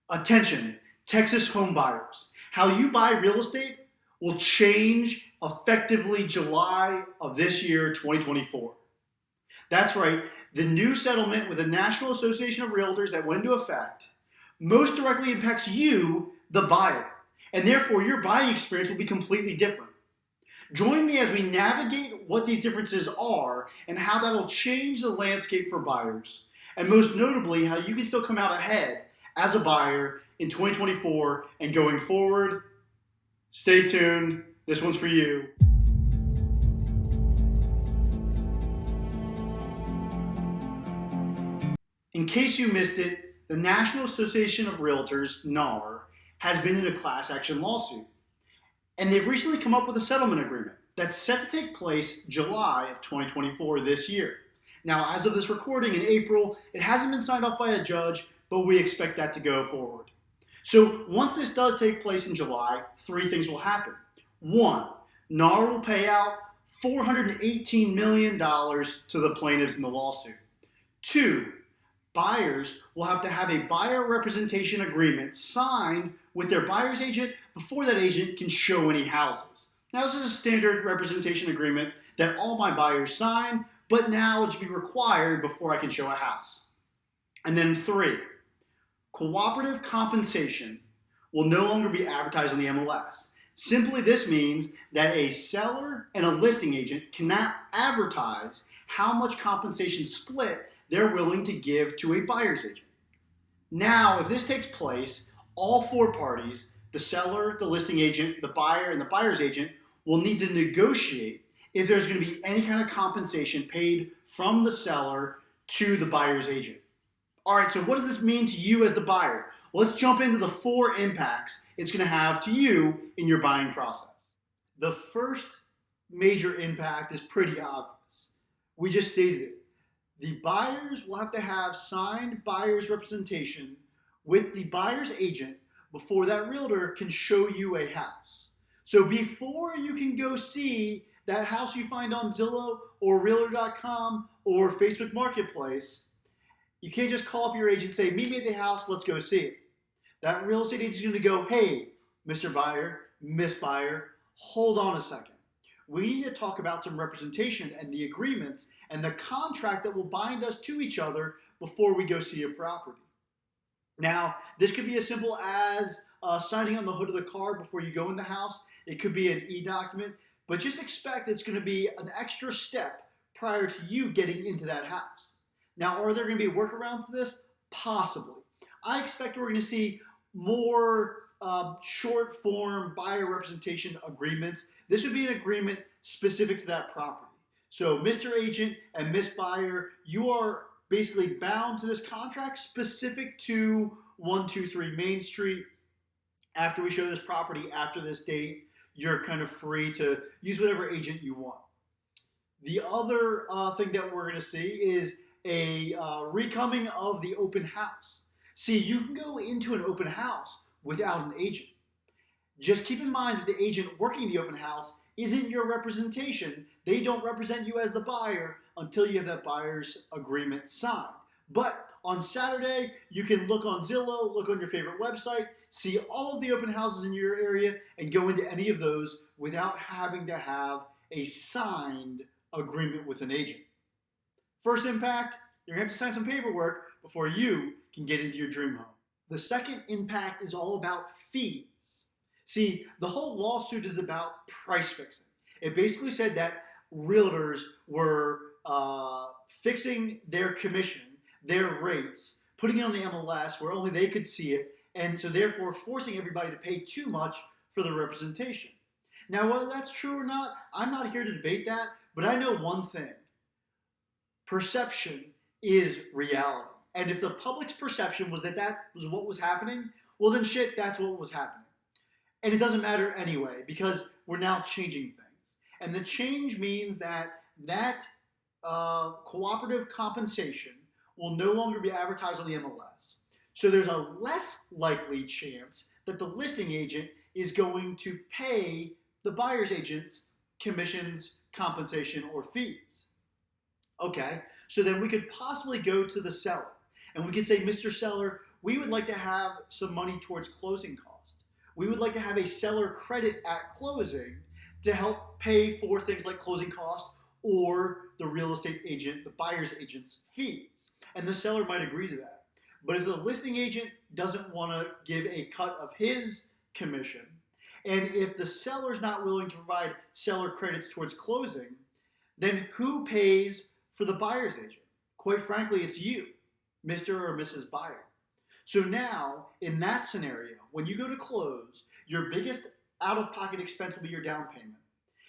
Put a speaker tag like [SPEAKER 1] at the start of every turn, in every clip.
[SPEAKER 1] Attention, Texas homebuyers. How you buy real estate will change effectively July of this year, 2024. That's right, the new settlement with the National Association of Realtors that went into effect most directly impacts you, the buyer, and therefore your buying experience will be completely different. Join me as we navigate what these differences are and how that'll change the landscape for buyers, and most notably, how you can still come out ahead as a buyer in 2024 and going forward. Stay tuned. This one's for you. In case you missed it, the National Association of Realtors, NAR, has been in a class action lawsuit. And they've recently come up with a settlement agreement that's set to take place July of 2024 this year. Now, as of this recording in April, it hasn't been signed off by a judge, but we expect that to go forward. So once this does take place in July, three things will happen. One, NAR will pay out $418 million to the plaintiffs in the lawsuit. Two, buyers will have to have a buyer representation agreement signed with their buyer's agent before that agent can show any houses. Now, this is a standard representation agreement that all my buyers sign, but now it should be required before I can show a house. And then three, cooperative compensation will no longer be advertised on the MLS. Simply, this means that a seller and a listing agent cannot advertise how much compensation split they're willing to give to a buyer's agent. Now, if this takes place, all four parties, the seller, the listing agent, the buyer, and the buyer's agent, will need to negotiate if there's going to be any kind of compensation paid from the seller to the buyer's agent. All right, so what does this mean to you as the buyer? Well, let's jump into the four impacts it's going to have to you in your buying process. The first major impact is pretty obvious. We just stated it. The buyers will have to have signed buyer's representation with the buyer's agent before that realtor can show you a house. So before you can go see that house you find on Zillow or Realtor.com or Facebook Marketplace, you can't just call up your agent and say, meet me at the house, let's go see it. That real estate agent is going to go, hey, Mr. Buyer, Miss Buyer, hold on a second. We need to talk about some representation and the agreements and the contract that will bind us to each other before we go see a property. Now, this could be as simple as signing on the hood of the car before you go in the house. It could be an e-document, but just expect it's going to be an extra step prior to you getting into that house. Now, are there going to be workarounds to this? Possibly. I expect we're going to see more short form buyer representation agreements. This would be an agreement specific to that property. So Mr. Agent and Miss Buyer, you are basically bound to this contract specific to 123 Main Street. After we show this property, after this date, you're kind of free to use whatever agent you want. The other thing that we're going to see is a recoming of the open house. See, you can go into an open house without an agent. Just keep in mind that the agent working the open house isn't your representation. They don't represent you as the buyer until you have that buyer's agreement signed. But on Saturday, you can look on Zillow, look on your favorite website, see all of the open houses in your area, and go into any of those without having to have a signed agreement with an agent. First impact, you're going to have to sign some paperwork before you can get into your dream home. The second impact is all about fees. See, the whole lawsuit is about price fixing. It basically said that realtors were fixing their commission, their rates, putting it on the MLS where only they could see it, and so therefore forcing everybody to pay too much for the representation. Now, whether that's true or not, I'm not here to debate that, but I know one thing. Perception is reality. And if the public's perception was that that was what was happening, well then shit, that's what was happening. And it doesn't matter anyway, because we're now changing things. And the change means that cooperative compensation will no longer be advertised on the MLS. So there's a less likely chance that the listing agent is going to pay the buyer's agents commissions, compensation, or fees. Okay, so then we could possibly go to the seller and we could say, Mr. Seller, we would like to have some money towards closing costs. We would like to have a seller credit at closing to help pay for things like closing costs or the real estate agent, the buyer's agent's fees. And the seller might agree to that. But if the listing agent doesn't want to give a cut of his commission, and if the seller's not willing to provide seller credits towards closing, then who pays for the buyer's agent? Quite frankly, it's you, Mr. or Mrs. Buyer. So now, in that scenario, when you go to close, your biggest out-of-pocket expense will be your down payment.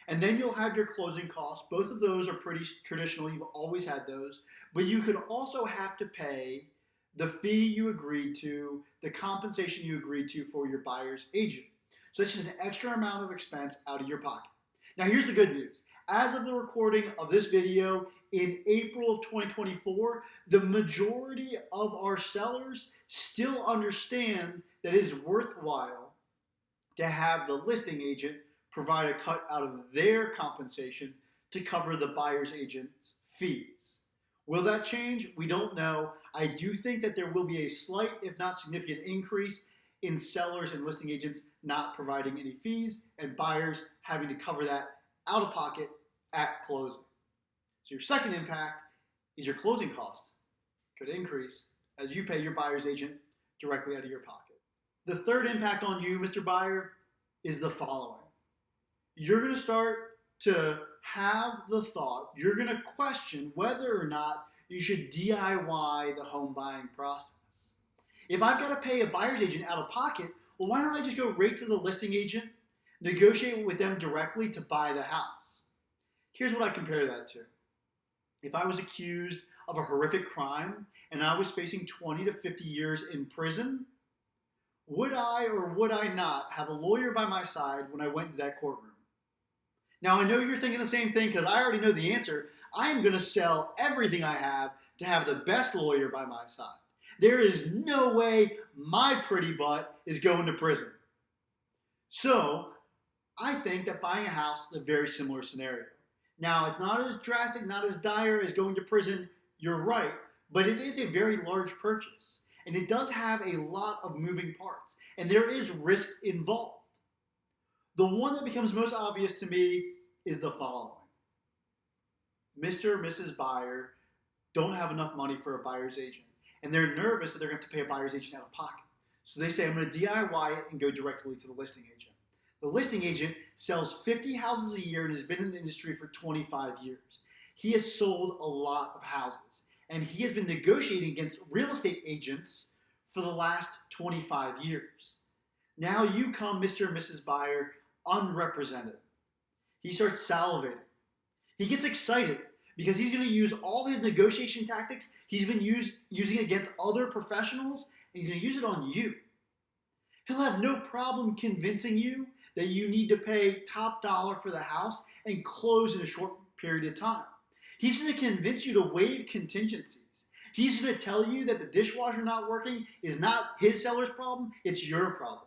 [SPEAKER 1] And then you'll have your closing costs. Both of those are pretty traditional. You've always had those. But you could also have to pay the fee you agreed to, the compensation you agreed to for your buyer's agent. So it's just an extra amount of expense out of your pocket. Now here's the good news. As of the recording of this video in April of 2024, the majority of our sellers still understand that it is worthwhile to have the listing agent provide a cut out of their compensation to cover the buyer's agent's fees. Will that change? We don't know. I do think that there will be a slight, if not significant, increase in sellers and listing agents not providing any fees and buyers having to cover that out of pocket at closing. So your second impact is your closing costs could increase as you pay your buyer's agent directly out of your pocket. The third impact on you, Mr. Buyer, is the following. You're going to start to have the thought, you're going to question whether or not you should DIY the home buying process. If I've got to pay a buyer's agent out of pocket, well, why don't I just go right to the listing agent, negotiate with them directly to buy the house? Here's what I compare that to. If I was accused of a horrific crime and I was facing 20 to 50 years in prison, would I or would I not have a lawyer by my side when I went to that courtroom? Now, I know you're thinking the same thing because I already know the answer. I am going to sell everything I have to have the best lawyer by my side. There is no way my pretty butt is going to prison. So, I think that buying a house is a very similar scenario. Now, it's not as drastic, not as dire as going to prison, you're right, but it is a very large purchase. And it does have a lot of moving parts, and there is risk involved. The one that becomes most obvious to me is the following. Mr. or Mrs. Buyer don't have enough money for a buyer's agent, and they're nervous that they're going to have to pay a buyer's agent out of pocket. So they say, I'm going to DIY it and go directly to the listing agent. The listing agent sells 50 houses a year and has been in the industry for 25 years. He has sold a lot of houses, and he has been negotiating against real estate agents for the last 25 years. Now you come, Mr. and Mrs. Buyer, unrepresented. He starts salivating. He gets excited because he's going to use all his negotiation tactics he's been using against other professionals, and he's going to use it on you. He'll have no problem convincing you that you need to pay top dollar for the house and close in a short period of time. He's going to convince you to waive contingencies. He's going to tell you that the dishwasher not working is not his seller's problem, it's your problem.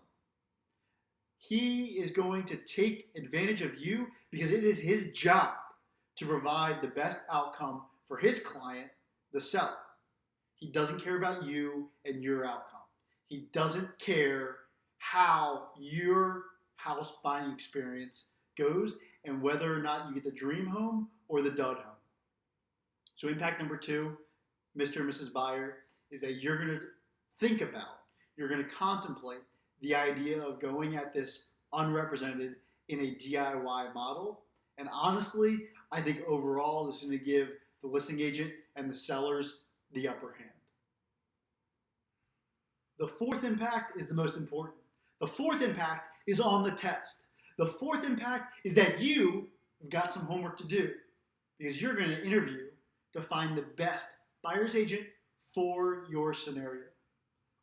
[SPEAKER 1] He is going to take advantage of you because it is his job to provide the best outcome for his client, the seller. He doesn't care about you and your outcome. He doesn't care how your house buying experience goes and whether or not you get the dream home or the dud home. So impact number 2, Mr. and Mrs. Buyer, is that you're going to think about, you're going to contemplate the idea of going at this unrepresented in a DIY model. And honestly, I think overall this is going to give the listing agent and the sellers the upper hand. The fourth impact is the most important. The fourth impact is on the test. The fourth impact is that you've got some homework to do because you're going to interview to find the best buyer's agent for your scenario.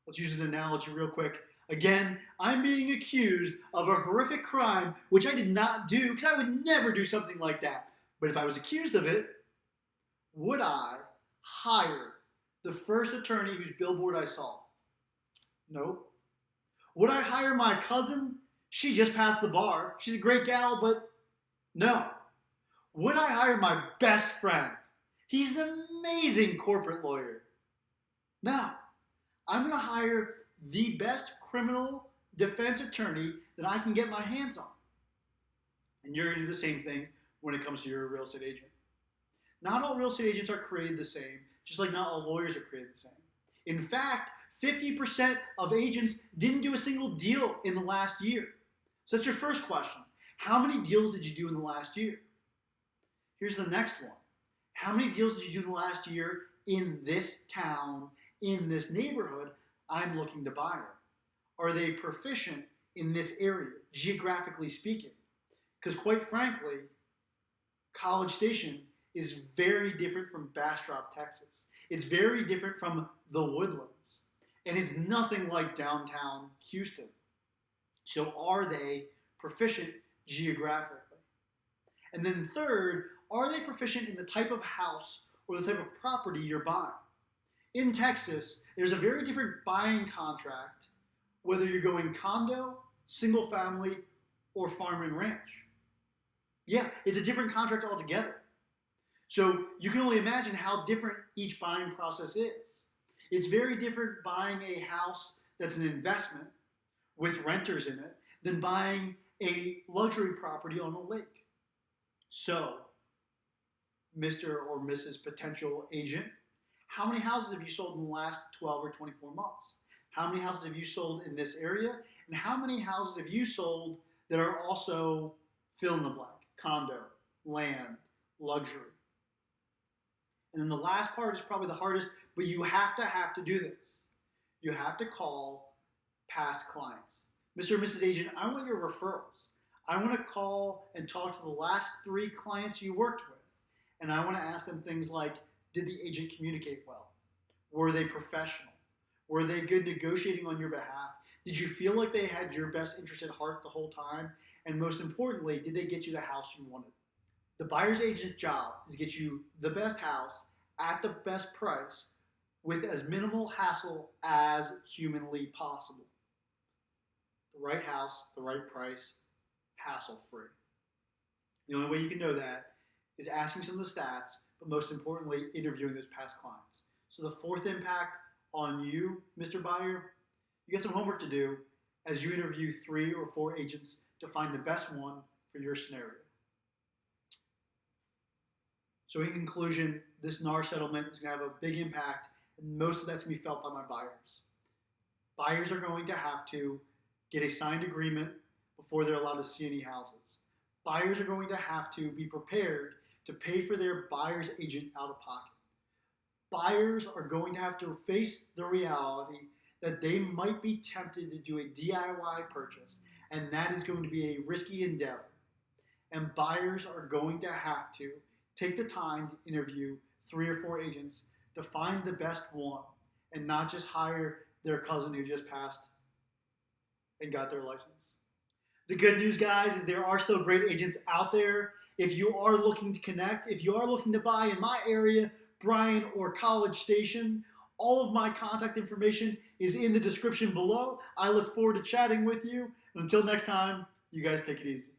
[SPEAKER 1] Let's use an analogy real quick. Again, I'm being accused of a horrific crime, which I did not do because I would never do something like that. But if I was accused of it, would I hire the first attorney whose billboard I saw? No. Would I hire my cousin? She just passed the bar. She's a great gal, but no. Would I hire my best friend? He's an amazing corporate lawyer. No. I'm going to hire the best criminal defense attorney that I can get my hands on. And you're going to do the same thing when it comes to your real estate agent. Not all real estate agents are created the same, just like not all lawyers are created the same. In fact, 50% of agents didn't do a single deal in the last year. So that's your first question. How many deals did you do in the last year? Here's the next one. How many deals did you do in the last year in this town, in this neighborhood I'm looking to buy in? Are they proficient in this area, geographically speaking? Because quite frankly, College Station is very different from Bastrop, Texas. It's very different from the Woodlands. And it's nothing like downtown Houston. So are they proficient geographically? And then third, are they proficient in the type of house or the type of property you're buying? In Texas, there's a very different buying contract whether you're going condo, single family, or farm and ranch. Yeah, it's a different contract altogether. So you can only imagine how different each buying process is. It's very different buying a house that's an investment with renters in it than buying a luxury property on a lake. So, Mr. or Mrs. Potential Agent, how many houses have you sold in the last 12 or 24 months? How many houses have you sold in this area? And how many houses have you sold that are also fill in the blank? Condo, land, luxury. And then the last part is probably the hardest, but you have to do this. You have to call past clients. Mr. or Mrs. Agent, I want your referrals. I want to call and talk to the last 3 clients you worked with. And I want to ask them things like, did the agent communicate well? Were they professional? Were they good negotiating on your behalf? Did you feel like they had your best interest at heart the whole time? And most importantly, did they get you the house you wanted? The buyer's agent's job is to get you the best house at the best price with as minimal hassle as humanly possible. The right house, the right price, hassle-free. The only way you can know that is asking some of the stats, but most importantly, interviewing those past clients. So the fourth impact on you, Mr. Buyer, you get some homework to do as you interview 3 or 4 agents to find the best one for your scenario. So in conclusion, this NAR settlement is going to have a big impact, and most of that's going to be felt by my buyers. Buyers are going to have to get a signed agreement before they're allowed to see any houses. Buyers are going to have to be prepared to pay for their buyer's agent out of pocket. Buyers are going to have to face the reality that they might be tempted to do a DIY purchase, and that is going to be a risky endeavor. And buyers are going to have to take the time to interview 3 or 4 agents to find the best one and not just hire their cousin who just passed and got their license. The good news, guys, is there are still great agents out there. If you are looking to connect, if you are looking to buy in my area, Bryan or College Station, all of my contact information is in the description below. I look forward to chatting with you. And until next time, you guys take it easy.